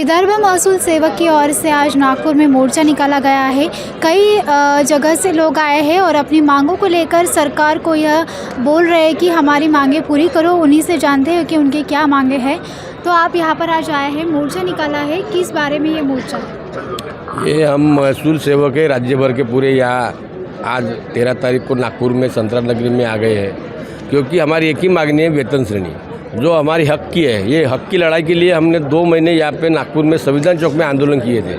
विदर्भ महसूल सेवक की ओर से आज नागपुर में मोर्चा निकाला गया है। कई जगह से लोग आए हैं और अपनी मांगों को लेकर सरकार को यह बोल रहे हैं कि हमारी मांगें पूरी करो। उन्हीं से जानते हैं कि उनके क्या मांगे हैं। तो आप यहाँ पर आज आए हैं, मोर्चा निकाला है, किस बारे में ये मोर्चा? ये हम महसूल सेवक है राज्य भर के पूरे यहाँ आज 13 तारीख को नागपुर में संतरा नगरी में आ गए हैं, क्योंकि हमारी एक ही मांगनी है वेतन श्रेणी जो हमारी हक की है। ये हक की लड़ाई के लिए हमने 2 महीने यहाँ पे नागपुर में संविधान चौक में आंदोलन किए थे।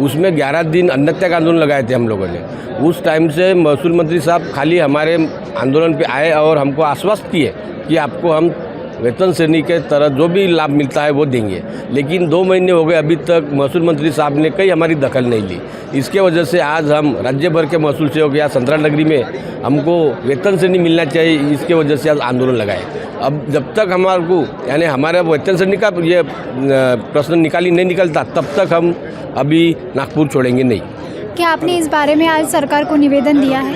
उसमें 11 दिन अन्नत्याग आंदोलन लगाए थे हम लोगों ने। उस टाइम से महसूल मंत्री साहब खाली हमारे आंदोलन पे आए और हमको आश्वस्त किए कि आपको हम वेतन श्रेणी के तरह जो भी लाभ मिलता है वो देंगे। लेकिन 2 महीने हो गए, अभी तक महसूल मंत्री साहब ने कहीं हमारी दखल नहीं ली। इसके वजह से आज हम राज्य भर के महसूल सेवक या संतरा नगरी में हमको वेतन श्रेणी मिलना चाहिए, इसके वजह से आज आंदोलन लगाए। अब जब तक हमारे को यानी हमारे वेतन श्रेणी का ये प्रश्न नहीं निकलता, तब तक हम अभी नागपुर छोड़ेंगे नहीं। क्या आपने इस बारे में आज सरकार को निवेदन दिया है?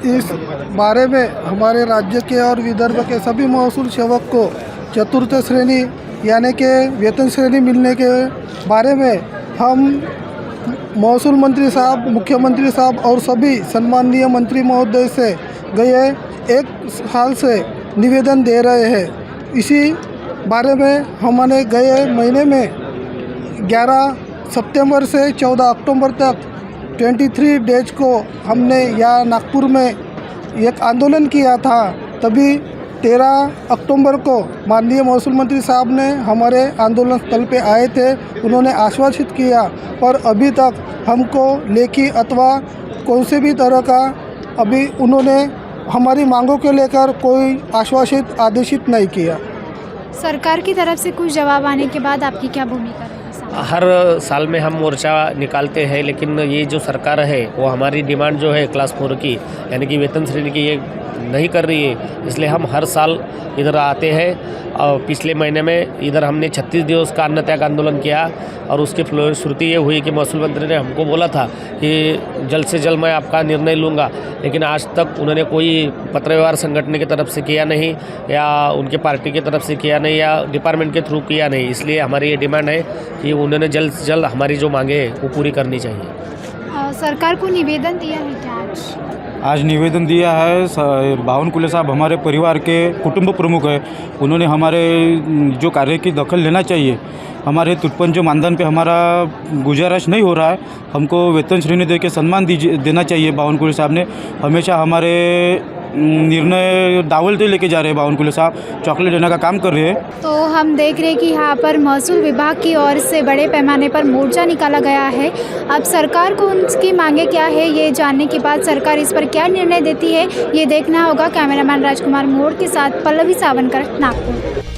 इस बारे में हमारे राज्य के और विदर्भ के सभी महसूल सेवक को चतुर्थ श्रेणी यानी कि वेतन श्रेणी मिलने के बारे में हम महसूल मंत्री साहब, मुख्यमंत्री साहब और सभी सम्माननीय मंत्री महोदय से गए 1 साल से निवेदन दे रहे हैं। इसी बारे में हमने गए महीने में 11 सितंबर से 14 अक्टूबर तक 23 डेज को हमने यहाँ नागपुर में एक आंदोलन किया था। तभी 13 अक्टूबर को माननीय महसूल मंत्री साहब ने हमारे आंदोलन स्थल पे आए थे। उन्होंने आश्वासित किया, पर अभी तक हमको लेखी अथवा कौन से भी तरह का अभी उन्होंने हमारी मांगों के लेकर कोई आश्वासित आदेशित नहीं किया। सरकार की तरफ से कुछ जवाब आने के बाद आपकी क्या भूमिका रहेगी? हर साल में हम मोर्चा निकालते हैं, लेकिन ये जो सरकार है वो हमारी डिमांड जो है क्लास 4 की यानी कि वेतन श्रेणी की ये नहीं कर रही है। इसलिए हम हर साल इधर आते हैं। और पिछले महीने में इधर हमने 36 दिवस का अन्नत्याग आंदोलन किया और उसकी फलश्रुति ये हुई कि महसूल मंत्री ने हमको बोला था कि जल्द से जल्द मैं आपका निर्णय लूँगा, लेकिन आज तक उन्होंने कोई पत्र व्यवहार संगठन की तरफ से किया नहीं या उनके पार्टी की तरफ से किया नहीं या डिपार्टमेंट के थ्रू किया नहीं। इसलिए हमारी ये डिमांड है कि उन्होंने जल्द से जल्द हमारी जो मांगे वो पूरी करनी चाहिए। सरकार को निवेदन दिया है क्या आज निवेदन दिया है। बावनकुले साहब हमारे परिवार के कुटुंब प्रमुख है, उन्होंने हमारे जो कार्य की दखल लेना चाहिए। हमारे तुटपन जो मानधन पे हमारा गुजारिश नहीं हो रहा है, हमको वेतन श्रेणी दे के सम्मान देना चाहिए। बावनकुले साहब ने हमेशा हमारे निर्णय दावल से लेके जा रहे हैं। बावनकुले साहब चॉकलेट देने का काम कर रहे हैं। तो हम देख रहे हैं कि यहाँ पर महसूल विभाग की ओर से बड़े पैमाने पर मोर्चा निकाला गया है। अब सरकार को उनकी मांगे क्या है, ये जानने के बाद सरकार इस पर क्या निर्णय देती है, ये देखना होगा। कैमरामैन राजकुमार मोड़ के साथ पल्लवी सावनकर, नागपुर।